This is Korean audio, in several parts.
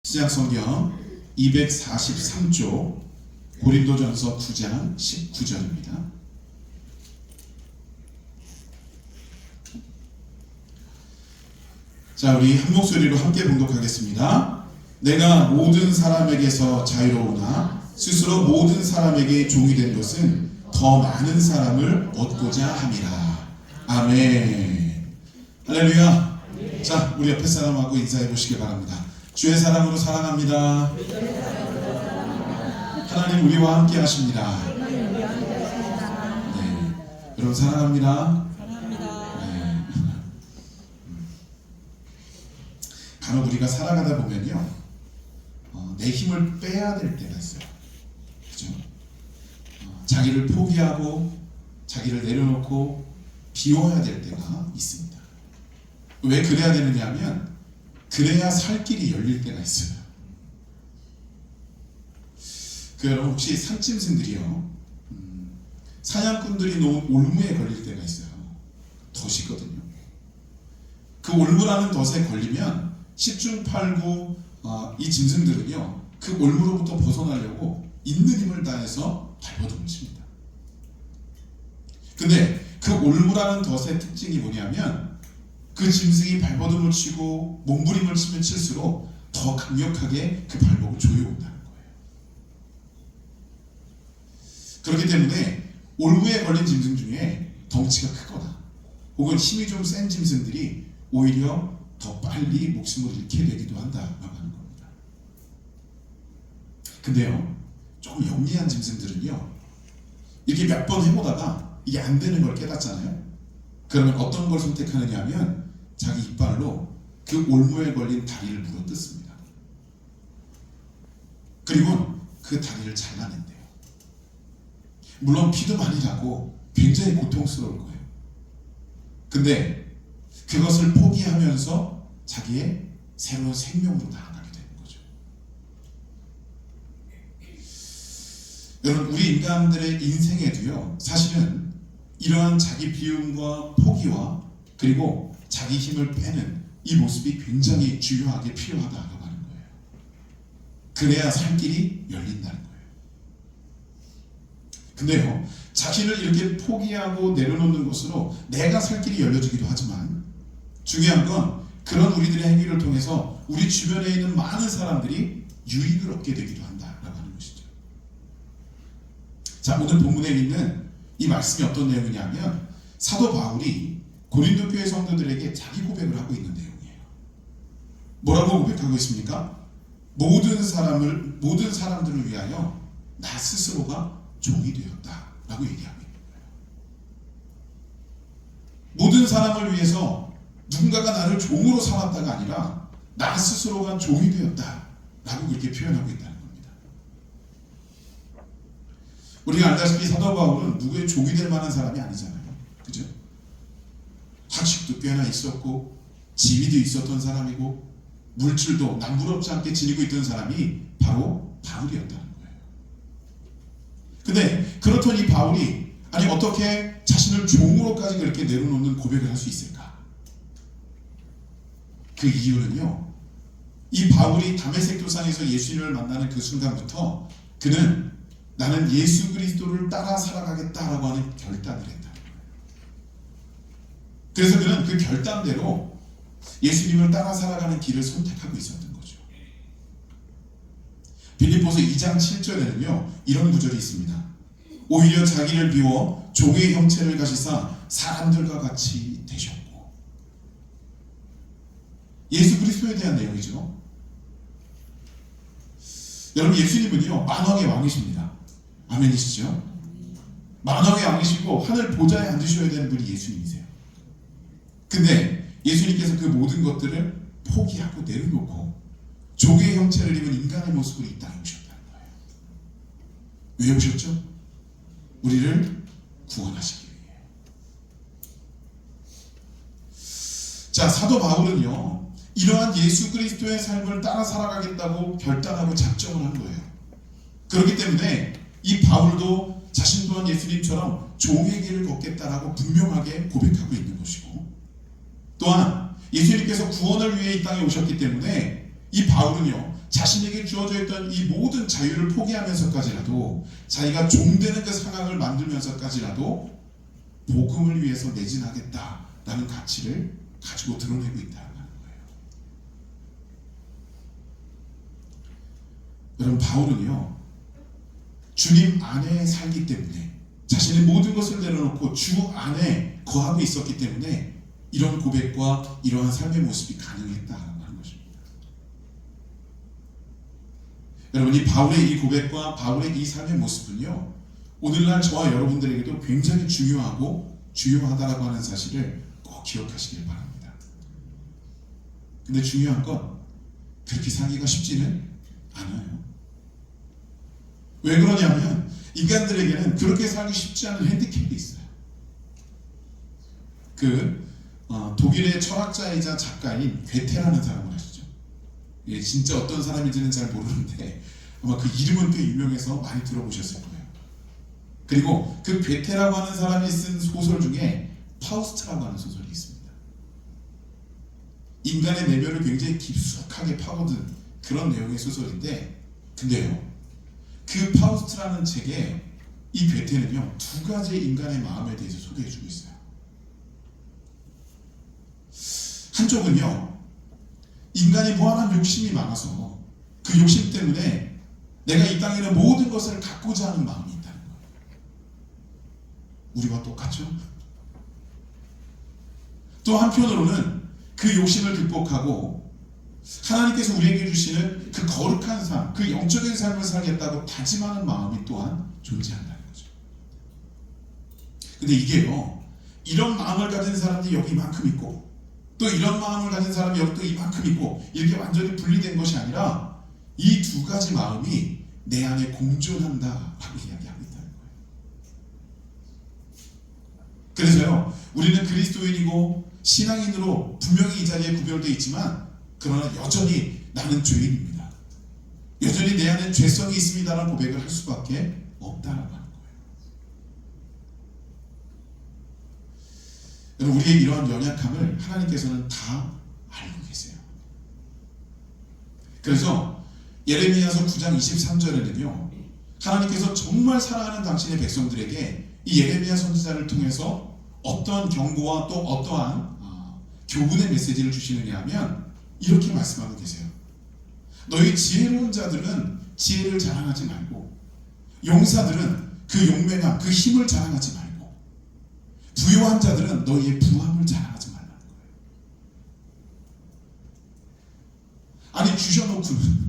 신약성경 243쪽 고린도전서 9장 19절입니다. 자, 우리 한 목소리로 함께 봉독하겠습니다. 내가 모든 사람에게서 자유로우나 스스로 모든 사람에게 종이 된 것은 더 많은 사람을 얻고자 함이라. 아멘. 할렐루야. 자, 우리 옆에 사람하고 인사해 보시기 바랍니다. 주의 사랑으로 사랑합니다. 하나님 우리와 함께 하십니다. 네, 여러분 사랑합니다. 네. 간혹 우리가 살아가다 보면요, 내 힘을 빼야 될 때가 있어요. 그죠? 자기를 포기하고 자기를 내려놓고 비워야 될 때가 있습니다. 왜 그래야 되느냐 하면 그래야 살 길이 열릴 때가 있어요. 여러분 혹시 산짐승들이요, 사냥꾼들이 놓은 올무에 걸릴 때가 있어요. 덫이거든요. 그 올무라는 덫에 걸리면 10중 8구 이 짐승들은요, 그 올무로부터 벗어나려고 있는 힘을 다해서 발버둥을 칩니다. 근데 그 올무라는 덫의 특징이 뭐냐면 그 짐승이 발버둥을 치고 몸부림을 치면 칠수록 더 강력하게 그 발목을 조여온다는 거예요. 그렇기 때문에 올무에 걸린 짐승 중에 덩치가 크거나 혹은 힘이 좀 센 짐승들이 오히려 더 빨리 목숨을 잃게 되기도 한다라고 하는 겁니다. 근데요, 조금 영리한 짐승들은요, 이렇게 몇 번 해보다가 이게 안 되는 걸 깨닫잖아요. 그러면 어떤 걸 선택하느냐 하면 자기 이빨로 그 올무에 걸린 다리를 물어뜯습니다. 그리고 그 다리를 잘라낸대요. 물론 피도 많이 나고 굉장히 고통스러울 거예요. 근데 그것을 포기하면서 자기의 새로운 생명으로 나아가게 되는 거죠. 여러분, 우리 인간들의 인생에도요, 사실은 이러한 자기 비움과 포기와 그리고 자기 힘을 빼는 이 모습이 굉장히 중요하게 필요하다고 하는 거예요. 그래야 살 길이 열린다는 거예요. 근데요, 자신을 이렇게 포기하고 내려놓는 것으로 내가 살 길이 열려지기도 하지만 중요한 건 그런 우리들의 행위를 통해서 우리 주변에 있는 많은 사람들이 유익을 얻게 되기도 한다라고 하는 것이죠. 자, 오늘 본문에 있는 이 말씀이 어떤 내용이냐면 사도 바울이 고린도 교회 성도들에게 자기 고백을 하고 있는 내용이에요. 뭐라고 고백하고 있습니까? 모든 사람들을 위하여 나 스스로가 종이 되었다라고 얘기하고 있는 거예요. 모든 사람을 위해서 누군가가 나를 종으로 삼았다가 아니라 나 스스로가 종이 되었다라고 그렇게 표현하고 있다는 겁니다. 우리가 알다시피 사도 바울은 누구의 종이 될 만한 사람이 아니잖아요. 그죠? 학식도 꽤나 있었고 지위도 있었던 사람이고 물질도 남부럽지 않게 지니고 있던 사람이 바로 바울이었다는 거예요. 근데 그렇던 이 바울이 아니 어떻게 자신을 종으로까지 그렇게 내려놓는 고백을 할 수 있을까? 그 이유는요, 이 바울이 다메섹 도상에서 예수님을 만나는 그 순간부터 그는 나는 예수 그리스도를 따라 살아가겠다라고 하는 결단을 했다는 거예요. 그래서 그는 그 결단대로 예수님을 따라 살아가는 길을 선택하고 있었던 거죠. 빌립보서 2장 7절에는요 이런 구절이 있습니다. 오히려 자기를 비워 종의 형체를 가지사 사람들과 같이 되셨고. 예수 그리스도에 대한 내용이죠. 여러분, 예수님은요 만왕의 왕이십니다. 아멘이시죠? 만왕의 왕이시고 하늘 보좌에 앉으셔야 되는 분이 예수님이세요. 근데 예수님께서 그 모든 것들을 포기하고 내려놓고 종의 형체를 입은 인간의 모습으로 이 땅에 오셨다는 거예요. 왜 오셨죠? 우리를 구원하시기 위해. 자, 사도 바울은요 이러한 예수 그리스도의 삶을 따라 살아가겠다고 결단하고 작정을 한 거예요. 그렇기 때문에 이 바울도 자신 또한 예수님처럼 종의 길을 걷겠다라고 분명하게 고백하고 있는 것이고, 또한 예수님께서 구원을 위해 이 땅에 오셨기 때문에 이 바울은요 자신에게 주어져 있던 이 모든 자유를 포기하면서까지라도 자기가 종되는 그 상황을 만들면서까지라도 복음을 위해서 매진하겠다라는 가치를 가지고 드러내고 있다는 거예요. 여러분, 바울은요, 주님 안에 살기 때문에, 자신의 모든 것을 내려놓고 주 안에 거하고 있었기 때문에 이런 고백과 이러한 삶의 모습이 가능했다는 것입니다. 여러분, 이 바울의 이 고백과 바울의 이 삶의 모습은요, 오늘날 저와 여러분들에게도 굉장히 중요하고 중요하다라고 하는 사실을 꼭 기억하시길 바랍니다. 근데 중요한 건 그렇게 살기가 쉽지는 않아요. 왜 그러냐면 인간들에게는 그렇게 살기 쉽지 않은 핸디캡이 있어요. 독일의 철학자이자 작가인 괴테라는 사람을 아시죠? 예, 진짜 어떤 사람인지는 잘 모르는데 아마 그 이름은 꽤 유명해서 많이 들어보셨을 거예요. 그리고 그 괴테라고 하는 사람이 쓴 소설 중에 파우스트라고 하는 소설이 있습니다. 인간의 내면을 굉장히 깊숙하게 파고든 그런 내용의 소설인데, 근데요, 그 파우스트라는 책에 이 괴테는요, 두 가지의 인간의 마음에 대해서 소개해주고 있어요. 한쪽은요, 인간이 무한한 욕심이 많아서 그 욕심 때문에 내가 이 땅에 있는 모든 것을 갖고자 하는 마음이 있다는 거예요. 우리와 똑같죠? 또 한편으로는 그 욕심을 극복하고 하나님께서 우리에게 주시는 그 거룩한 삶, 그 영적인 삶을 살겠다고 다짐하는 마음이 또한 존재한다는 거죠. 근데 이게요, 이런 마음을 가진 사람들이 여기 이만큼 있고 또 이런 마음을 가진 사람이 여기 또 이만큼 있고 이렇게 완전히 분리된 것이 아니라 이 두 가지 마음이 내 안에 공존한다라고 이야기하고 있다는 거예요. 그래서요, 우리는 그리스도인이고 신앙인으로 분명히 이 자리에 구별되어 있지만, 그러나 여전히 나는 죄인입니다, 여전히 내 안에 죄성이 있습니다라는 고백을 할 수밖에 없다라고 하는 거예요. 여러분, 우리의 이러한 연약함을 하나님께서는 다 알고 계세요. 그래서 예레미야서 9장 23절에는요, 하나님께서 정말 사랑하는 당신의 백성들에게 이 예레미야 선지자를 통해서 어떠한 경고와 또 어떠한 교훈의 메시지를 주시느냐 하면 이렇게 말씀하고 계세요. 너희 지혜로운 자들은 지혜를 자랑하지 말고, 용사들은 그 용맹함, 그 힘을 자랑하지 말고, 부유한 자들은 너희의 부함을 자랑하지 말라는 거예요. 아니, 주셔놓고는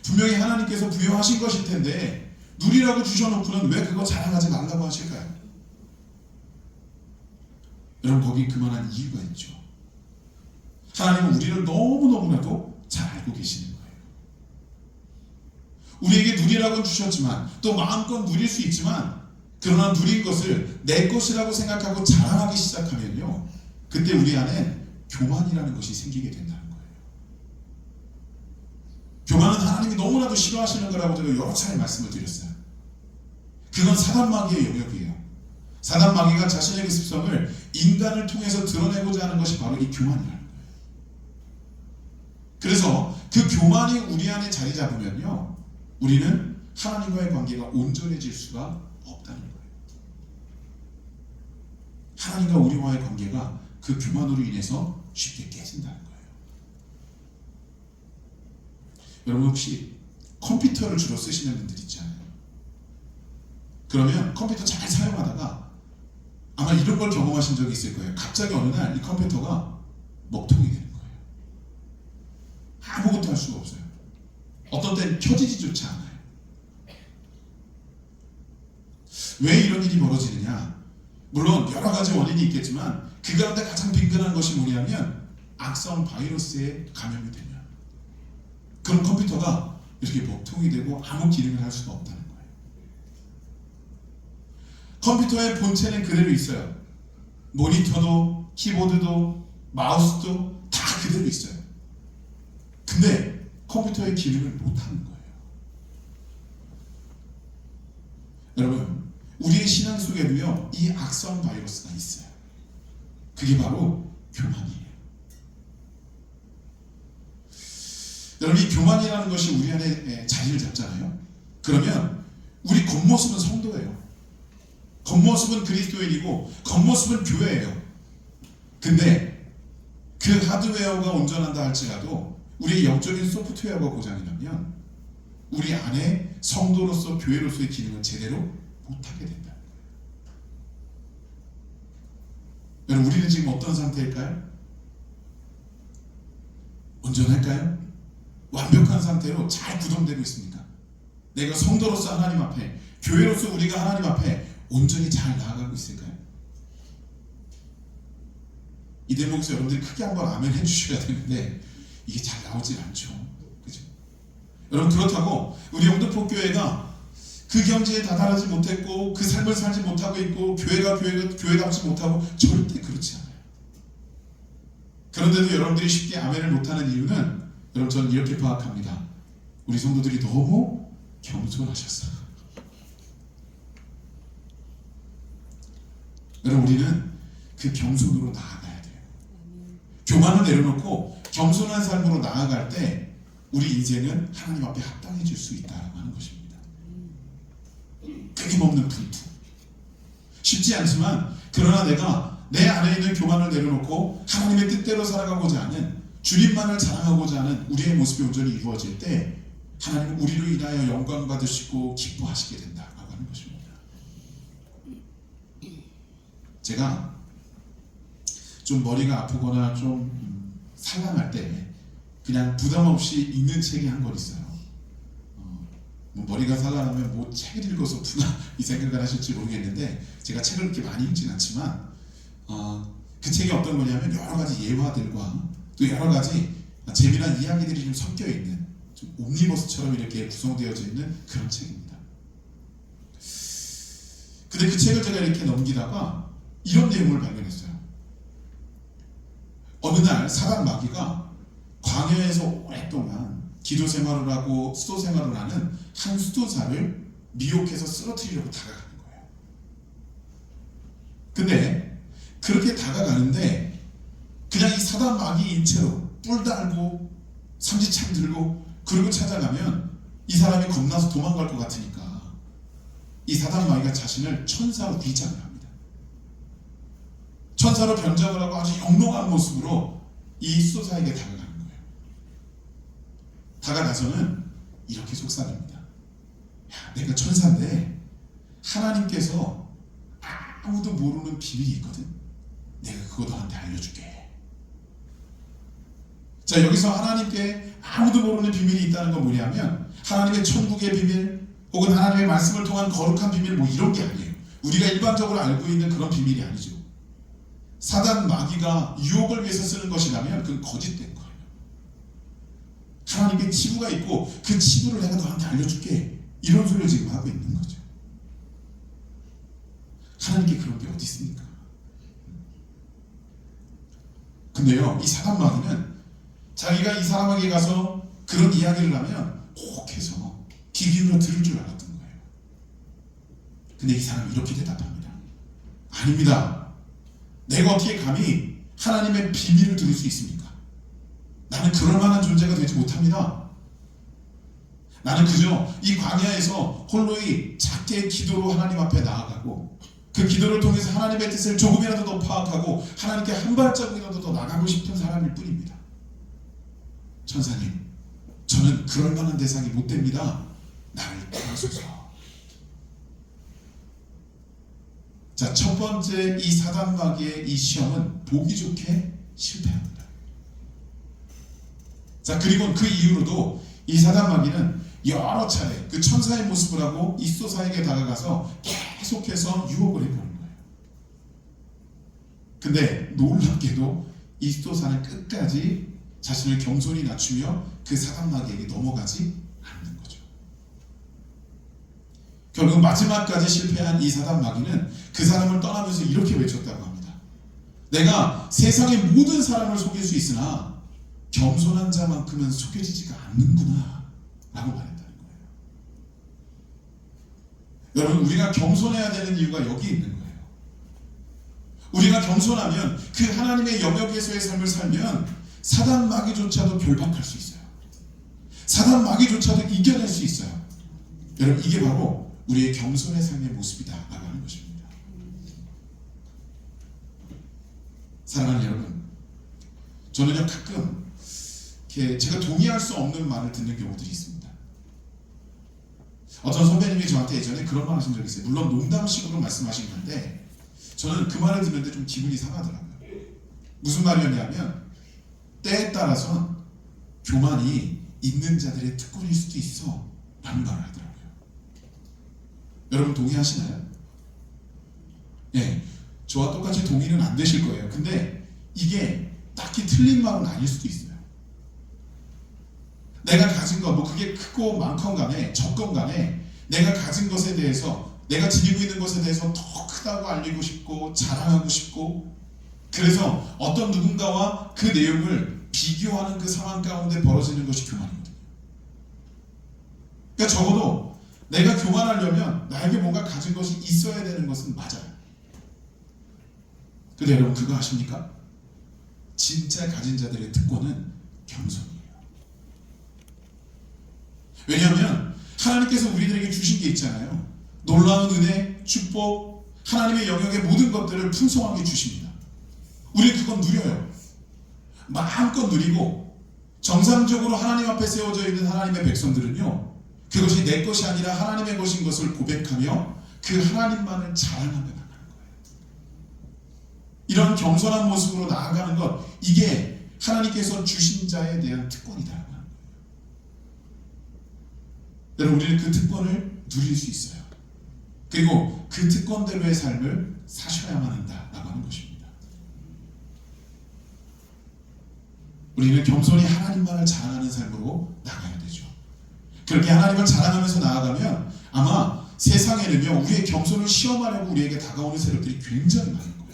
분명히 하나님께서 부여하신 것일 텐데 누리라고 주셔놓고는 왜 그거 자랑하지 말라고 하실까요? 여러분, 거기 그만한 이유가 있죠. 하나님은 우리를 너무너무나도 잘 알고 계시는 거예요. 우리에게 누리라고 주셨지만, 또 마음껏 누릴 수 있지만, 그러나 누린 것을 내 것이라고 생각하고 자랑하기 시작하면요, 그때 우리 안에 교만이라는 것이 생기게 된다는 거예요. 교만은 하나님이 너무나도 싫어하시는 거라고 제가 여러 차례 말씀을 드렸어요. 그건 사단 마귀의 영역이에요. 사단 마귀가 자신의 습성을 인간을 통해서 드러내고자 하는 것이 바로 이 교만이라는 거예요. 그래서 그 교만이 우리 안에 자리 잡으면요, 우리는 하나님과의 관계가 온전해질 수가 없다는 거예요. 하나님과 우리와의 관계가 그 교만으로 인해서 쉽게 깨진다는 거예요. 여러분, 혹시 컴퓨터를 주로 쓰시는 분들 있잖아요. 그러면 컴퓨터 잘 사용하다가 아마 이런 걸 경험하신 적이 있을 거예요. 갑자기 어느 날 이 컴퓨터가 먹통이 되는 거예요. 아무것도 할 수가 없어요. 어떤 때는 켜지지조차 않아요. 왜 이런 일이 벌어지느냐? 물론 여러 가지 원인이 있겠지만 그 가운데 가장 빈근한 것이 뭐냐면 악성 바이러스에 감염이 되면 그럼 컴퓨터가 이렇게 먹통이 되고 아무 기능을 할 수가 없다는 거예요. 컴퓨터의 본체는 그대로 있어요. 모니터도, 키보드도, 마우스도 다 그대로 있어요. 근데 컴퓨터의 기능을 못하는 거예요. 여러분, 우리의 신앙 속에도요, 이 악성 바이러스가 있어요. 그게 바로 교만이에요. 여러분, 이 교만이라는 것이 우리 안에 자리를 잡잖아요. 그러면 우리 겉모습은 성도예요. 겉모습은 그리스도인이고 겉모습은 교회예요. 근데 그 하드웨어가 온전한다 할지라도 우리의 영적인 소프트웨어가 고장이 나면 우리 안에 성도로서 교회로서의 기능을 제대로 못하게 된다. 여러분, 우리는 지금 어떤 상태일까요? 온전할까요? 완벽한 상태로 잘 구성되고 있습니까? 내가 성도로서 하나님 앞에, 교회로서 우리가 하나님 앞에 온전히 잘 나아가고 있을까요? 이 대목에서 여러분들이 크게 한번 아멘 해주셔야 되는데 이게 잘 나오질 않죠. 그죠? 여러분, 그렇다고 우리 영등포교회가 그 경지에 다다르지 못했고 그 삶을 살지 못하고 있고 교회답지 못하고 절대 그렇지 않아요. 그런데도 여러분들이 쉽게 아멘을 못하는 이유는, 여러분, 저는 이렇게 파악합니다. 우리 성도들이 너무 겸손하셨어요. 여러분, 우리는 그 겸손으로 나아가야 돼요. 교만을 내려놓고 겸손한 삶으로 나아갈 때 우리 인생은 하나님 앞에 합당해질 수 있다고 하는 것입니다. 끊임없는 분투. 쉽지 않지만, 그러나 내가 내 안에 있는 교만을 내려놓고 하나님의 뜻대로 살아가고자 하는, 주님만을 자랑하고자 하는 우리의 모습이 온전히 이루어질 때 하나님은 우리로 인하여 영광 받으시고 기뻐하시게 된다고 하는 것입니다. 제가 좀 머리가 아프거나 좀 산란할 때 그냥 부담 없이 읽는 책이 한 권 있어요. 뭐 머리가 산란하면 뭐 책을 읽어서 푸나 이 생각을 하실지 모르겠는데, 제가 책을 그렇게 많이 읽진 않지만 그 책이 어떤 거냐면 여러 가지 예화들과 또 여러 가지 재미난 이야기들이 좀 섞여 있는, 좀 옴니버스처럼 이렇게 구성되어져 있는 그런 책입니다. 근데 그 책을 제가 이렇게 넘기다가 이런 내용을 발견했어요. 어느 날 사단 마귀가 광야에서 오랫동안 기도 생활을 하고 수도 생활을 하는 한 수도사를 미혹해서 쓰러뜨리려고 다가가는 거예요. 근데 그렇게 다가가는데 그냥 이 사단 마귀 인체로 뿔 달고 삼지창 들고 그러고 찾아가면 이 사람이 겁나서 도망갈 것 같으니까 이 사단 마귀가 자신을 천사로 위장을 합니다. 천사로 변장을 하고 아주 영롱한 모습으로 이 수도사에게 다가가는 거예요. 다가가서는 이렇게 속삭입니다. 야, 내가 천사인데 하나님께서 아무도 모르는 비밀이 있거든. 내가 그거 너한테 알려줄게. 자, 여기서 하나님께 아무도 모르는 비밀이 있다는 건 뭐냐면 하나님의 천국의 비밀 혹은 하나님의 말씀을 통한 거룩한 비밀 뭐 이런 게 아니에요. 우리가 일반적으로 알고 있는 그런 비밀이 아니죠. 사단 마귀가 유혹을 위해서 쓰는 것이라면 그건 거짓된 거예요. 하나님께 치부가 있고 그 치부를 내가 너한테 알려줄게, 이런 소리를 지금 하고 있는 거죠. 하나님께 그런 게 어디 있습니까? 근데요, 이 사단 마귀는 자기가 이 사람에게 가서 그런 이야기를 하면 혹해서 귀 기울여 들을 줄 알았던 거예요. 근데 이 사람이 이렇게 대답합니다. 아닙니다. 내가 어떻게 감히 하나님의 비밀을 들을 수 있습니까? 나는 그럴 만한 존재가 되지 못합니다. 나는 그저 이 광야에서 홀로이 작게 기도로 하나님 앞에 나아가고 그 기도를 통해서 하나님의 뜻을 조금이라도 더 파악하고 하나님께 한 발자국이라도 더 나가고 싶은 사람일 뿐입니다. 천사님, 저는 그럴 만한 대상이 못 됩니다. 나를 도와주소서. 자, 첫 번째 이 사단 마귀의 이 시험은 보기 좋게 실패합니다. 자, 그리고 그 이후로도 이 사단 마귀는 여러 차례 그 천사의 모습을 하고 이 수도사에게 다가가서 계속해서 유혹을 해보는 거예요. 근데 놀랍게도 이 수도사는 끝까지 자신을 겸손히 낮추며 그 사단 마귀에게 넘어가지 않는 거죠. 결국 마지막까지 실패한 이 사단 마귀는 그 사람을 떠나면서 이렇게 외쳤다고 합니다. 내가 세상의 모든 사람을 속일 수 있으나 겸손한 자만큼은 속여지지가 않는구나 라고 말했다는 거예요. 여러분, 우리가 겸손해야 되는 이유가 여기 있는 거예요. 우리가 겸손하면 그 하나님의 영역에서의 삶을 살면 사단 마귀조차도 결박할 수 있어요. 사단 마귀조차도 이겨낼 수 있어요. 여러분, 이게 바로 우리의 겸손의 삶의 모습이다 라고 하는 것입니다. 사랑하는 여러분, 저는요 가끔 이렇게 제가 동의할 수 없는 말을 듣는 경우들이 있습니다. 어떤 선배님이 저한테 예전에 그런 말 하신 적이 있어요. 물론 농담식으로 말씀하신 건데 저는 그 말을 듣는데 좀 기분이 상하더라고요. 무슨 말이었냐면, 때에 따라선 교만이 있는 자들의 특권일 수도 있어 라는 말을 하더라고요. 여러분 동의하시나요? 예, 저와 똑같이 동의는 안 되실 거예요. 근데 이게 딱히 틀린 말은 아닐 수도 있어요. 내가 가진 것, 뭐 그게 크고 많건 간에 적건 간에 내가 가진 것에 대해서, 내가 지니고 있는 것에 대해서 더 크다고 알리고 싶고 자랑하고 싶고, 그래서 어떤 누군가와 그 내용을 비교하는 그 상황 가운데 벌어지는 것이 교만이거든요. 그러니까 적어도 내가 교만하려면 나에게 뭔가 가진 것이 있어야 되는 것은 맞아요. 근데 여러분 그거 아십니까? 진짜 가진 자들의 특권은 겸손이에요. 왜냐하면 하나님께서 우리들에게 주신 게 있잖아요. 놀라운 은혜, 축복, 하나님의 영역의 모든 것들을 풍성하게 주십니다. 우리 그건 누려요. 마음껏 누리고, 정상적으로 하나님 앞에 세워져 있는 하나님의 백성들은요, 그것이 내 것이 아니라 하나님의 것인 것을 고백하며 그 하나님만을 자랑하며 나가는 거예요. 이런 겸손한 모습으로 나아가는 것, 이게 하나님께서 주신 자에 대한 특권이다. 여러분, 우리는 그 특권을 누릴 수 있어요. 그리고 그 특권대로의 삶을 사셔야만 한다라고 하는 것입니다. 우리는 겸손히 하나님만을 자랑하는 삶으로 나가야 되죠. 그렇게 하나님을 자랑하면서 나아가면 아마 세상에는요, 우리의 겸손을 시험하려고 우리에게 다가오는 세력들이 굉장히 많을 거예요.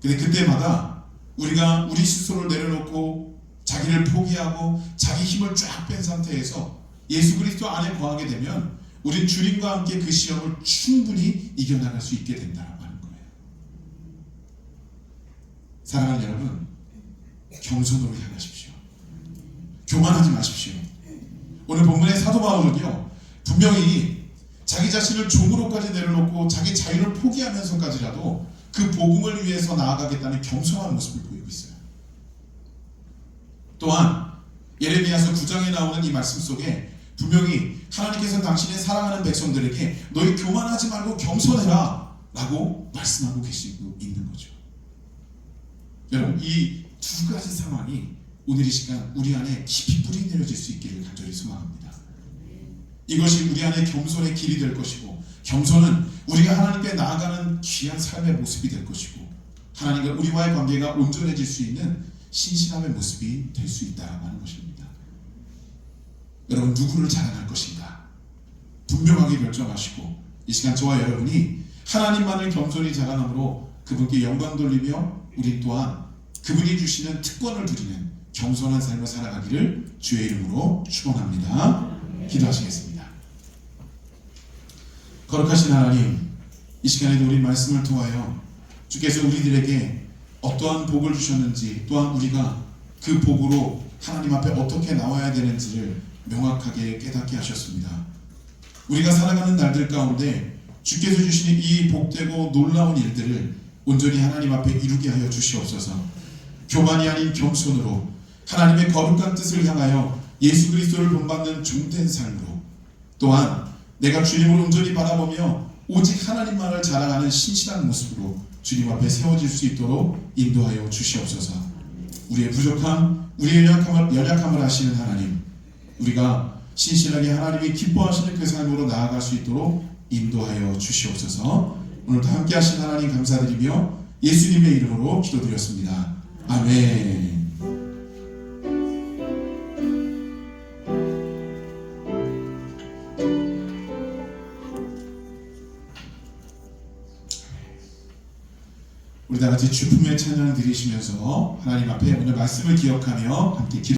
근데 그때마다 우리가 우리 스스로를 내려놓고 자기를 포기하고 자기 힘을 쫙 뺀 상태에서 예수 그리스도 안에 거하게 되면 우린 주님과 함께 그 시험을 충분히 이겨나갈 수 있게 된다고 하는 거예요. 사랑하는 여러분, 겸손으로 향하십시오. 교만하지 마십시오. 오늘 본문의 사도 바울은요, 분명히 자기 자신을 종으로까지 내려놓고 자기 자유를 포기하면서까지라도 그 복음을 위해서 나아가겠다는 겸손한 모습을 보이고 있어요. 또한 예레미야서 9장에 나오는 이 말씀 속에 분명히 하나님께서 당신의 사랑하는 백성들에게 너희 교만하지 말고 겸손해라 라고 말씀하고 계시고 있는 거죠. 여러분, 이 두 가지 상황이 오늘 이 시간 우리 안에 깊이 뿌리 내려질 수 있기를 간절히 소망합니다. 이것이 우리 안에 겸손의 길이 될 것이고, 겸손은 우리가 하나님께 나아가는 귀한 삶의 모습이 될 것이고, 하나님과 우리와의 관계가 온전해질 수 있는 신실함의 모습이 될 수 있다라고 하는 것입니다. 여러분, 누구를 자랑할 것인가 분명하게 결정하시고, 이 시간 저와 여러분이 하나님만을 겸손히 자랑함으로 그분께 영광 돌리며 우리 또한 그분이 주시는 특권을 누리는 겸손한 삶을 살아가기를 주의 이름으로 축원합니다. 기도하시겠습니다. 거룩하신 하나님, 이 시간에도 우리 말씀을 통하여 주께서 우리들에게 어떠한 복을 주셨는지, 또한 우리가 그 복으로 하나님 앞에 어떻게 나와야 되는지를 명확하게 깨닫게 하셨습니다. 우리가 살아가는 날들 가운데 주께서 주시는 이 복되고 놀라운 일들을 온전히 하나님 앞에 이루게 하여 주시옵소서. 교만이 아닌 겸손으로 하나님의 거룩한 뜻을 향하여 예수 그리스도를 본받는 종된 삶으로, 또한 내가 주님을 온전히 바라보며 오직 하나님만을 자랑하는 신실한 모습으로 주님 앞에 세워질 수 있도록 인도하여 주시옵소서. 우리의 부족함, 우리의 연약함을 아시는 하나님, 우리가 신실하게 하나님이 기뻐하시는 그 삶으로 나아갈 수 있도록 인도하여 주시옵소서. 오늘도 함께 하신 하나님 감사드리며 예수님의 이름으로 기도드렸습니다. 아멘. 우리 다 같이 주품의 찬양 드리시면서 하나님 앞에 오늘 말씀을 기억하며 함께 기도